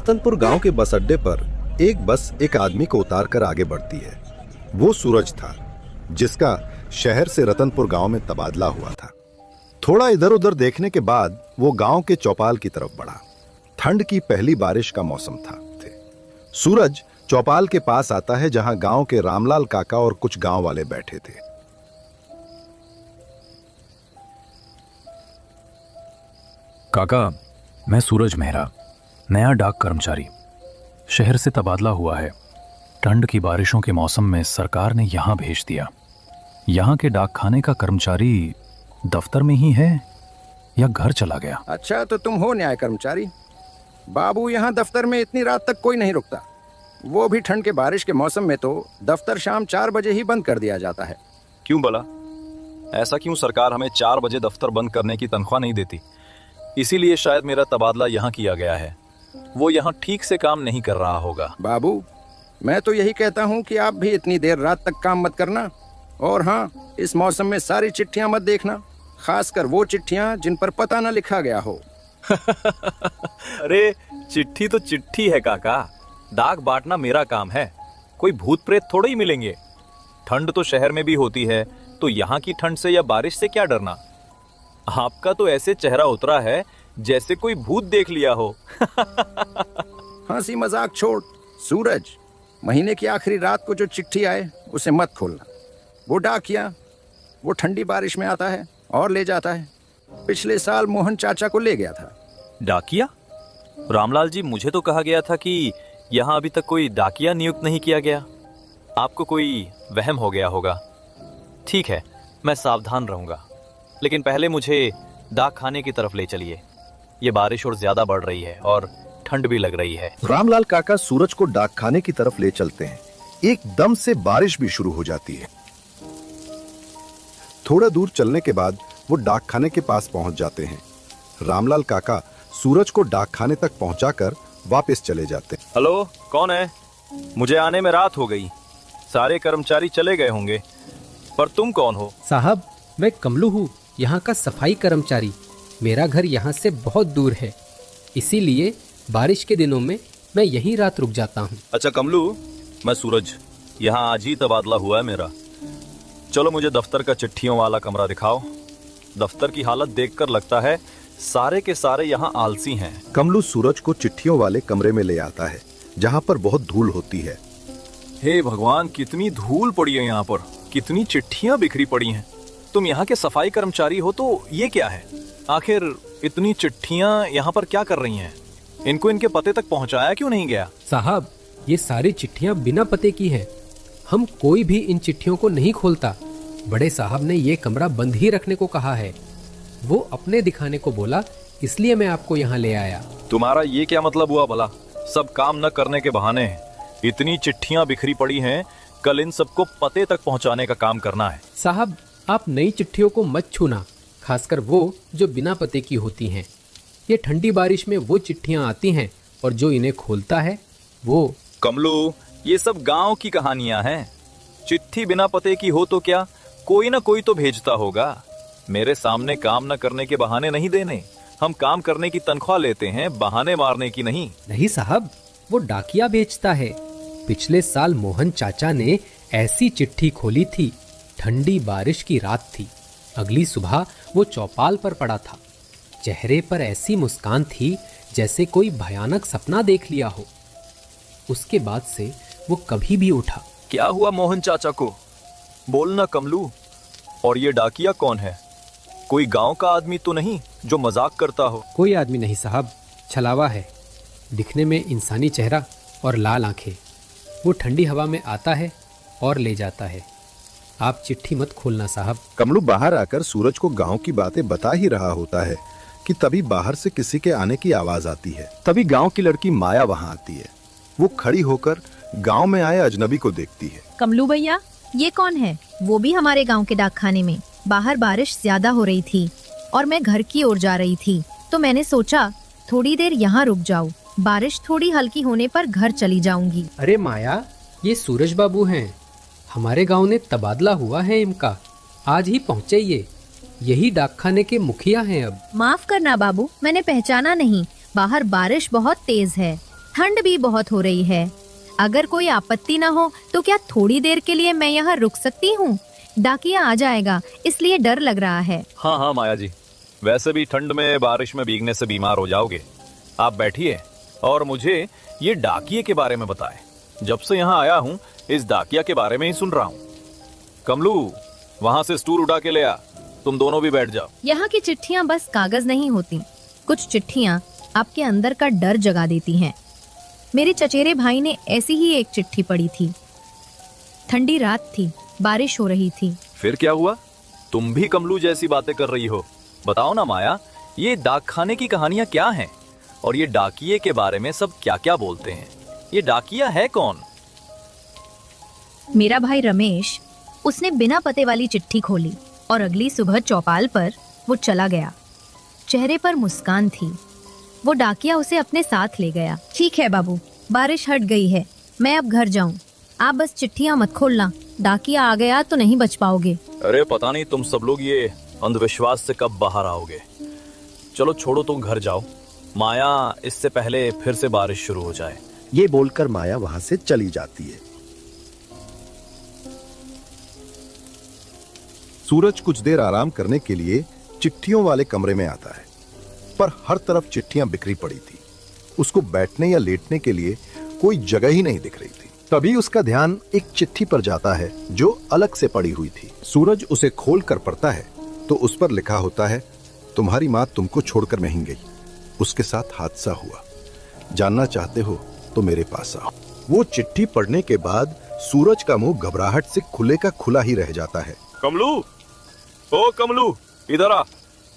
रतनपुर गांव के बस अड्डे पर एक बस एक आदमी को उतार कर आगे बढ़ती है। वो सूरज था, जिसका शहर से रतनपुर गांव में तबादला हुआ था। थोड़ा इधर उधर देखने के बाद वो गांव के चौपाल की तरफ बढ़ा। ठंड की पहली बारिश का मौसम था। सूरज चौपाल के पास आता है, जहां गांव के रामलाल काका और कुछ गांव वाले बैठे थे। काका, मैं सूरज मेहरा, नया डाक कर्मचारी, शहर से तबादला हुआ है। ठंड की बारिशों के मौसम में सरकार ने यहाँ भेज दिया। यहाँ के डाक खाने का कर्मचारी दफ्तर में ही है या घर चला गया? अच्छा, तो तुम हो न्याय कर्मचारी। बाबू, यहाँ दफ्तर में इतनी रात तक कोई नहीं रुकता। वो भी ठंड के बारिश के मौसम में तो दफ्तर शाम 4 बजे ही बंद कर दिया जाता है। क्यों भला? ऐसा क्यों सरकार हमें 4 बजे दफ्तर बंद करने की तनख्वाह नहीं देती? इसीलिए शायद मेरा तबादला यहाँ किया गया है। वो यहाँ ठीक से काम नहीं कर रहा होगा। बाबू, मैं तो यही कहता हूँ कि आप भी इतनी देर रात तक काम मत करना। और हाँ, इस मौसम में सारी चिट्ठियाँ मत देखना, खासकर वो चिट्ठियाँ जिन पर पता न लिखा गया हो। अरे, चिट्ठी तो चिट्ठी है काका। डाक बांटना मेरा काम है। कोई भूत प्रेत थोड़े ही मिलेंगे। ठंड तो शहर में भी होती है, तो यहाँ की ठंड से या बारिश से क्या डरना? आपका तो ऐसे चेहरा उतरा है जैसे कोई भूत देख लिया हो। हंसी मजाक छोड़ सूरज, महीने की आखिरी रात को जो चिट्ठी आए उसे मत खोलना। वो डाकिया वो ठंडी बारिश में आता है और ले जाता है। पिछले साल मोहन चाचा को ले गया था। डाकिया? रामलाल जी, मुझे तो कहा गया था कि यहाँ अभी तक कोई डाकिया नियुक्त नहीं किया गया। आपको कोई वहम हो गया होगा। ठीक है, मैं सावधान रहूंगा, लेकिन पहले मुझे डाक खाने की तरफ ले चलिए। ये बारिश और ज्यादा बढ़ रही है और ठंड भी लग रही है। रामलाल काका सूरज को डाक खाने की तरफ ले चलते हैं। एकदम से बारिश भी शुरू हो जाती है। थोड़ा दूर चलने के बाद वो डाक खाने के पास पहुंच जाते हैं। रामलाल काका सूरज को डाक खाने तक पहुंचाकर वापस चले जाते हैं। हेलो, कौन है? मुझे आने में रात हो गई। सारे कर्मचारी चले गए होंगे, पर तुम कौन हो? साहब, मैं कमलू हूँ, यहाँ का सफाई कर्मचारी। मेरा घर यहाँ से बहुत दूर है, इसीलिए बारिश के दिनों में मैं यहीं रात रुक जाता हूँ। अच्छा कमलू, मैं सूरज, यहाँ आज ही तबादला हुआ है मेरा। चलो मुझे दफ्तर का चिट्ठियों वाला कमरा दिखाओ। दफ्तर की हालत देखकर लगता है सारे के सारे यहाँ आलसी हैं। कमलू सूरज को चिट्ठियों वाले कमरे में ले आता है, जहाँ पर बहुत धूल होती है। हे भगवान, कितनी धूल पड़ी है यहाँ पर, कितनी चिट्ठियाँ बिखरी पड़ी हैं। तुम यहाँ के सफाई कर्मचारी हो तो ये क्या है? आखिर इतनी चिट्ठियाँ यहाँ पर क्या कर रही हैं? इनको इनके पते तक पहुँचाया क्यों नहीं गया? साहब, ये सारी चिट्ठियाँ बिना पते की हैं। हम कोई भी इन चिट्ठियों को नहीं खोलता। बड़े साहब ने ये कमरा बंद ही रखने को कहा है। वो अपने दिखाने को बोला, इसलिए मैं आपको यहाँ ले आया। तुम्हारा ये क्या मतलब हुआ भला? सब काम न करने के बहाने हैं। इतनी चिट्ठियाँ बिखरी पड़ी हैं, कल इन सबको पते तक पहुँचाने का काम करना है। साहब, आप नई चिट्ठियों को मत छूना, खासकर वो जो बिना पते की होती हैं। ये ठंडी बारिश में वो चिट्ठियाँ आती हैं और जो इन्हें खोलता है वो। कमलू, ये सब गांव की कहानियां हैं। चिट्ठी बिना पते की हो तो क्या, कोई ना कोई तो भेजता होगा। मेरे सामने काम न करने के बहाने नहीं देने। हम काम करने की तनख्वाह लेते हैं, बहाने मारने की नहीं। नहीं साहब, वो डाकिया भेजता है। पिछले साल मोहन चाचा ने ऐसी चिट्ठी खोली थी। ठंडी बारिश की रात थी। अगली सुबह वो चौपाल पर पड़ा था। चेहरे पर ऐसी मुस्कान थी जैसे कोई भयानक सपना देख लिया हो। उसके बाद से वो कभी भी उठा। क्या हुआ मोहन चाचा को? बोलना कमलू। और ये डाकिया कौन है? कोई गांव का आदमी तो नहीं जो मजाक करता हो? कोई आदमी नहीं साहब, छलावा है। दिखने में इंसानी चेहरा और लाल आंखें। वो ठंडी हवा में आता है और ले जाता है। आप चिट्ठी मत खोलना साहब। कमलू बाहर आकर सूरज को गांव की बातें बता ही रहा होता है कि तभी बाहर से किसी के आने की आवाज आती है। तभी गांव की लड़की माया वहां आती है। वो खड़ी होकर गांव में आए अजनबी को देखती है। कमलू भैया, ये कौन है? वो भी हमारे गांव के डाकखाने में। बाहर बारिश ज्यादा हो रही थी और मैं घर की ओर जा रही थी, तो मैंने सोचा थोड़ी देर यहाँ रुक जाऊँ। बारिश थोड़ी हल्की होने पर घर चली जाऊंगी। अरे माया, ये सूरज बाबू हैं। हमारे गांव ने तबादला हुआ है इनका। आज ही पहुँचे ये। यही डाकखाने के मुखिया हैं अब। माफ करना बाबू, मैंने पहचाना नहीं। बाहर बारिश बहुत तेज है। ठंड भी बहुत हो रही है। अगर कोई आपत्ति ना हो तो क्या थोड़ी देर के लिए मैं यहाँ रुक सकती हूँ? डाकिया आ जाएगा, इसलिए डर लग रहा है। हाँ हाँ माया जी, वैसे भी ठंड में बारिश में भीगने से बीमार हो जाओगे। आप बैठिए और मुझे ये डाकिये के बारे में बताएं। जब से यहाँ आया हूँ इस डाकिया के बारे में ही सुन रहा हूँ। कमलू, वहां से स्टूल उठा के ले आ, तुम दोनों भी बैठ जाओ। यहाँ की चिट्ठियाँ बस कागज नहीं होती, कुछ चिट्ठियाँ आपके अंदर का डर जगा देती हैं। मेरे चचेरे भाई ने ऐसी ही एक चिट्ठी पढ़ी थी। ठंडी रात थी, बारिश हो रही थी। फिर क्या हुआ? तुम भी कमलू जैसी बातें कर रही हो। बताओ ना माया, ये डाक खाने की कहानियां क्या हैं? और ये डाकिये के बारे में सब क्या क्या बोलते हैं? ये डाकिया है कौन? मेरा भाई रमेश, उसने बिना पते वाली चिट्ठी खोली और अगली सुबह चौपाल पर वो चला गया। चेहरे पर मुस्कान थी। वो डाकिया उसे अपने साथ ले गया। ठीक है बाबू, बारिश हट गई है, मैं अब घर जाऊं। आप बस चिट्ठियां मत खोलना, डाकिया आ गया तो नहीं बच पाओगे। अरे पता नहीं तुम सब लोग ये अंधविश्वास से कब बाहर आओगे। चलो छोड़ो, तुम घर जाओ। माया, इससे पहले फिर से बारिश शुरू हो जाए। ये बोलकर माया वहां से चली जाती है। सूरज कुछ देर आराम करने के लिए चिट्ठियों वाले कमरे में आता है, पर हर तरफ चिट्ठियां बिखरी पड़ी थी। उसको बैठने या लेटने के लिए कोई जगह ही नहीं दिख रही थी। तभी उसका ध्यान एक चिट्ठी पर जाता है जो अलग से पड़ी हुई थी। सूरज उसे खोल कर पढ़ता है तो उस पर लिखा होता है, तुम्हारी माँ तुमको छोड़कर नहीं गई, उसके साथ हादसा हुआ, जानना चाहते हो तो मेरे पास आओ। वो चिट्ठी पढ़ने के बाद सूरज का मुंह घबराहट से खुले का खुला ही रह जाता है। कमलू, ओ कमलू, इधर आ।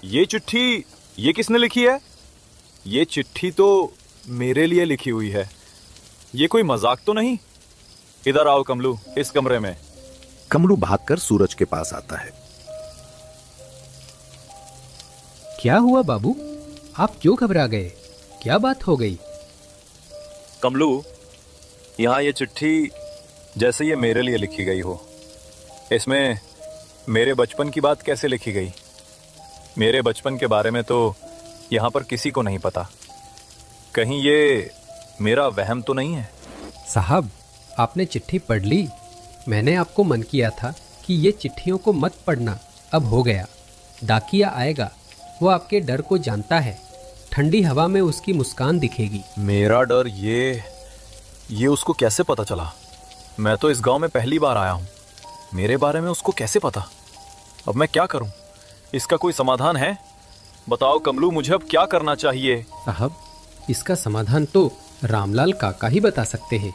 ये चिट्ठी ये किसने लिखी है? ये चिट्ठी तो मेरे लिए लिखी हुई है। ये कोई मजाक तो नहीं? इधर आओ कमलू, इस कमरे में। कमलू भागकर सूरज के पास आता है। क्या हुआ बाबू, आप क्यों घबरा गए? क्या बात हो गई? कमलू, यहाँ ये चिट्ठी जैसे ये मेरे लिए लिखी गई हो। इसमें मेरे बचपन की बात कैसे लिखी गई? मेरे बचपन के बारे में तो यहाँ पर किसी को नहीं पता। कहीं ये मेरा वहम तो नहीं है? साहब, आपने चिट्ठी पढ़ ली। मैंने आपको मन किया था कि ये चिट्ठियों को मत पढ़ना, अब हो गया। डाकिया आएगा, वो आपके डर को जानता है। ठंडी हवा में उसकी मुस्कान दिखेगी। मेरा डर, ये उसको कैसे पता चला? मैं तो इस गांव में पहली बार आया हूँ। मेरे बारे में उसको कैसे पता? अब मैं क्या करूँ? इसका कोई समाधान है? बताओ कमलू, मुझे अब क्या करना चाहिए? साहब, इसका समाधान तो रामलाल काका ही बता सकते हैं।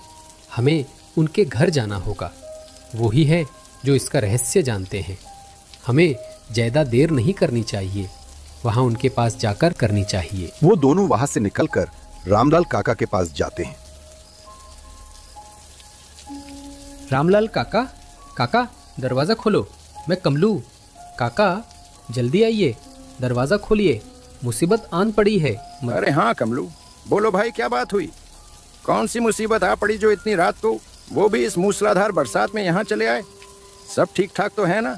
हमें उनके घर जाना होगा। वो ही है जो इसका रहस्य जानते हैं। हमें ज्यादा देर नहीं करनी चाहिए, वहाँ उनके पास जाकर करनी चाहिए। वो दोनों वहां से निकलकर रामलाल काका के पास जाते हैं। रामलाल काका, काका दरवाजा खोलो, मैं कमलू। काका जल्दी आइए, दरवाजा खोलिए, मुसीबत आन पड़ी है। अरे हाँ कमलू, बोलो भाई, क्या बात हुई? कौन सी मुसीबत आ पड़ी जो इतनी रात को, वो भी इस मूसलाधार बरसात में यहाँ चले आए? सब ठीक ठाक तो है ना?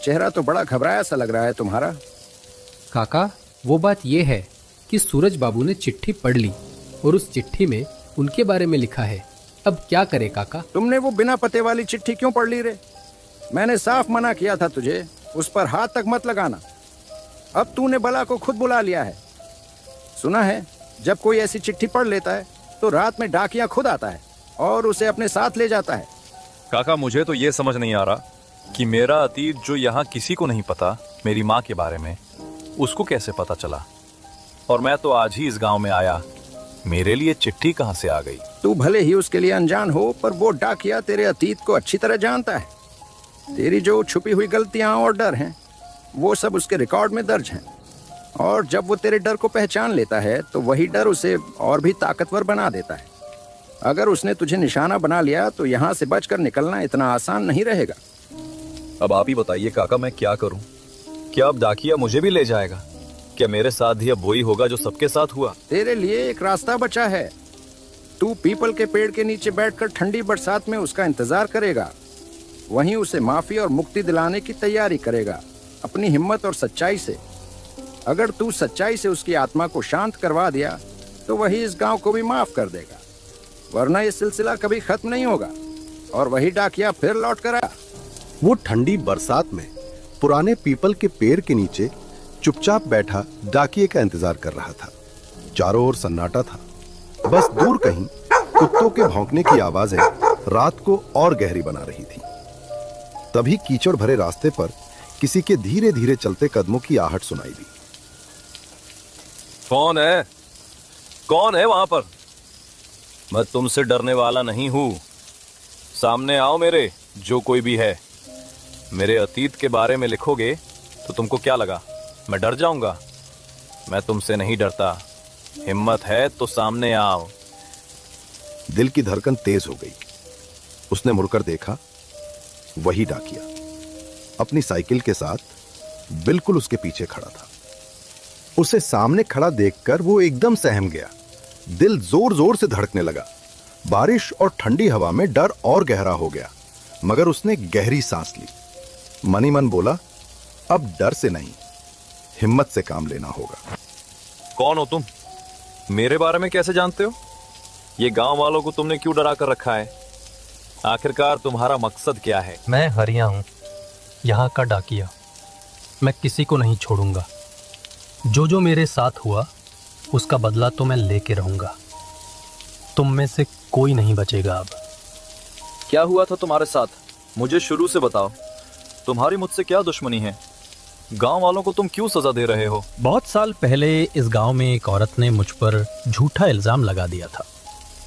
चेहरा तो बड़ा घबराया सा लग रहा है तुम्हारा। काका, वो बात ये है कि सूरज बाबू ने चिट्ठी पढ़ ली और उस चिट्ठी में उनके बारे में लिखा है। अब क्या करे काका? तुमने वो बिना पते वाली चिट्ठी क्यों पढ़ ली रे? मैंने साफ मना किया था तुझे, उस पर हाथ तक मत लगाना। अब तूने बला को खुद बुला लिया है। सुना है जब कोई ऐसी चिट्ठी पढ़ लेता है तो रात में डाकिया खुद आता है और उसे अपने साथ ले जाता है। काका, मुझे तो ये समझ नहीं आ रहा कि मेरा अतीत जो यहाँ किसी को नहीं पता, मेरी माँ के बारे में, उसको कैसे पता चला? और मैं तो आज ही इस गांव में आया, मेरे लिए चिट्ठी कहाँ से आ गई? तू भले ही उसके लिए अनजान हो, पर वो डाकिया तेरे अतीत को अच्छी तरह जानता है। तेरी जो छुपी हुई गलतियां और डर हैं, वो सब उसके रिकॉर्ड में दर्ज हैं। और जब वो तेरे डर को पहचान लेता है तो वही डर उसे और भी ताकतवर बना देता है। अगर उसने तुझे निशाना बना लिया तो यहाँ से बचकर निकलना इतना आसान नहीं रहेगा। अब आप ही बताइए काका, मैं क्या करूं? क्या अब डाकिया मुझे भी ले जाएगा? क्या मेरे साथ ही अब वही होगा जो सबके साथ हुआ? तेरे लिए एक रास्ता बचा है। तू पीपल के पेड़ के नीचे बैठकर ठंडी बरसात में उसका इंतजार करेगा। वहीं उसे माफी और मुक्ति दिलाने की तैयारी करेगा, अपनी हिम्मत और सच्चाई से। अगर तू सच्चाई से उसकी आत्मा को शांत करवा दिया तो वही इस गांव को भी माफ कर देगा, वरना ये सिलसिला कभी खत्म नहीं होगा। और वही डाकिया फिर लौट कर आया। वो ठंडी बरसात में पुराने पीपल के पेड़ के नीचे चुपचाप बैठा डाकिये का इंतजार कर रहा था। चारों ओर सन्नाटा था, बस दूर कहीं कुत्तों के भौंकने की आवाजें रात को और गहरी बना रही थी। तभी कीचड़ भरे रास्ते पर किसी के धीरे धीरे चलते कदमों की आहट सुनाई दी। कौन है? कौन है वहां पर? मैं तुमसे डरने वाला नहीं हूं। सामने आओ मेरे, जो कोई भी है। मेरे अतीत के बारे में लिखोगे तो तुमको क्या लगा मैं डर जाऊंगा? मैं तुमसे नहीं डरता। हिम्मत है तो सामने आओ। दिल की धड़कन तेज हो गई। उसने मुड़कर देखा, वही डाकिया अपनी साइकिल के साथ बिल्कुल उसके पीछे खड़ा था। उसे सामने खड़ा देखकर वो एकदम सहम गया। दिल जोर जोर से धड़कने लगा। बारिश और ठंडी हवा में डर और गहरा हो गया, मगर उसने गहरी सांस ली। मनी मन बोला, अब डर से नहीं, हिम्मत से काम लेना होगा। कौन हो तुम? मेरे बारे में कैसे जानते हो? ये गांव वालों को तुमने क्यों डरा कर रखा है? आखिरकार तुम्हारा मकसद क्या है? मैं हरिया हूँ, यहाँ का डाकिया। मैं किसी को नहीं छोड़ूंगा। जो मेरे साथ हुआ उसका बदला तो मैं लेके रहूंगा। तुम में से कोई नहीं बचेगा अब। क्या हुआ था तुम्हारे साथ? मुझे शुरू से बताओ। तुम्हारी मुझसे क्या दुश्मनी है? गांव वालों को तुम क्यों सजा दे रहे हो? बहुत साल पहले इस गांव में एक औरत ने मुझ पर झूठा इल्जाम लगा दिया था।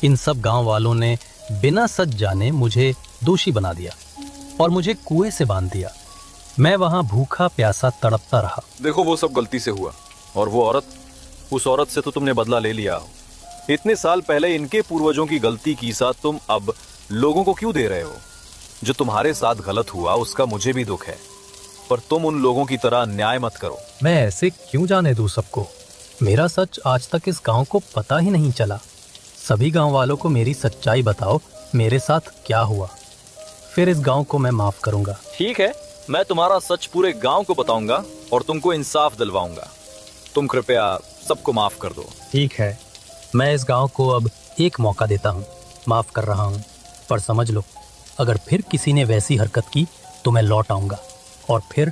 इन सब गांव वालों ने बिना सच जाने मुझे दोषी बना दिया और मुझे कुएं से बांध दिया। मैं वहां भूखा प्यासा तड़पता रहा। देखो, वो सब गलती से हुआ, और वो औरत, उस औरत से तो तुमने बदला ले लिया हो। इतने साल पहले इनके पूर्वजों की गलती की साथ तुम अब लोगों को क्यों दे रहे हो? जो तुम्हारे साथ गलत हुआ उसका मुझे भी दुख है, पर तुम उन लोगों की तरह अन्याय मत करो। मैं ऐसे क्यों जाने दूं सबको? मेरा सच आज तक इस गांव को पता ही नहीं चला। सभी गांव वालों को मेरी सच्चाई बताओ, मेरे साथ क्या हुआ, फिर इस गांव को मैं माफ करूंगा। ठीक है, मैं तुम्हारा सच पूरे गांव को बताऊंगा और तुमको इंसाफ दिलवाऊंगा। तुम कृपया सबको माफ कर दो। ठीक है, मैं इस गांव को अब एक मौका देता हूँ, माफ कर रहा हूँ, पर समझ लो, अगर फिर किसी ने वैसी हरकत की तो मैं लौट आऊंगा और फिर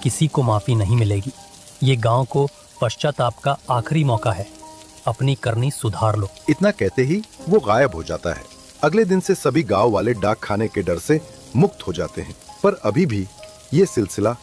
किसी को माफी नहीं मिलेगी। ये गांव को पश्चाताप का आखिरी मौका है, अपनी करनी सुधार लो। इतना कहते ही वो गायब हो जाता है। अगले दिन से सभी गांव वाले डाक खाने के डर से मुक्त हो जाते हैं, पर अभी भी ये सिलसिला